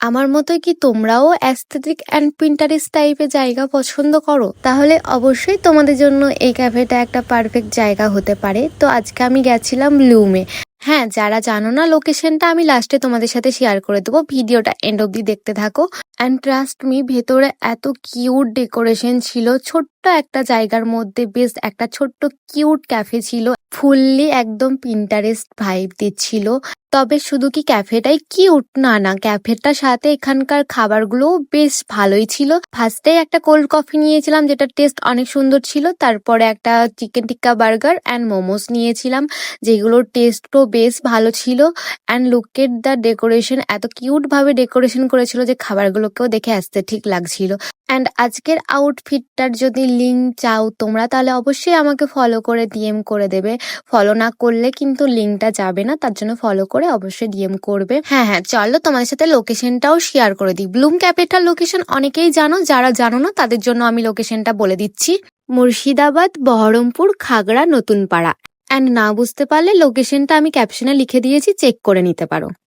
আমার মতোই কি তোমরাও অ্যাস্থেটিক অ্যান্ড পিন্টারেস্ট টাইপের জায়গা পছন্দ করো? তাহলে অবশ্যই তোমাদের জন্য এই ক্যাফেটা একটা পারফেক্ট জায়গা হতে পারে। তো আজকে আমি গেছিলাম ব্লুমে। হ্যাঁ, যারা জানো না লোকেশনটা আমি লাস্টে তোমাদের সাথে শেয়ার করে দেবো, ভিডিওটা এন্ড অব্দি দেখতে থাকো। অ্যান্ড ট্রাস্ট মি, ভেতরে এত কিউট ডেকোরেশন ছিল, ছোট্ট একটা জায়গার মধ্যে বেশ একটা ছোট্ট কিউট ক্যাফে ছিল, ফুললি একদম পিন্টারেস্ট ভাইব দিচ্ছিল। তবে শুধু কি ক্যাফেটাই কিউট? না না, ক্যাফেটার সাথে এখানকার খাবারগুলোও বেশ ভালোই ছিল। ফার্স্টে একটা কোল্ড কফি নিয়েছিলাম, যেটা টেস্ট অনেক সুন্দর ছিল। তারপরে একটা chicken tikka burger and momos নিয়েছিলাম, যেগুলোর টেস্টও বেশ ভালো ছিল। And look at the decoration, এত কিউট ভাবে ডেকোরেশন করেছিল যে খাবারগুলোকেও দেখে ঠিক লাগছিল। অ্যান্ড আজকের আউটফিটটার যদি লিঙ্ক চাও তোমরা, তাহলে অবশ্যই আমাকে ফলো করে ডিএম করে দেবে। ফলো না করলে কিন্তু লিঙ্কটা যাবে না, তার জন্য ফলো করে অবশ্যই ডিএম করবে। হ্যাঁ হ্যাঁ, চলো তোমাদের সাথে লোকেশনটাও শেয়ার করে দিই। ব্লুম ক্যাফেটার লোকেশন অনেকেই জানো, যারা জানো না তাদের জন্য আমি লোকেশনটা বলে দিচ্ছি। মুর্শিদাবাদ, বহরমপুর, খাগড়া, নতুন পাড়া। অ্যান্ড না বুঝতে পারলে লোকেশনটা আমি ক্যাপশনে লিখে দিয়েছি, চেক করে নিতে পারো।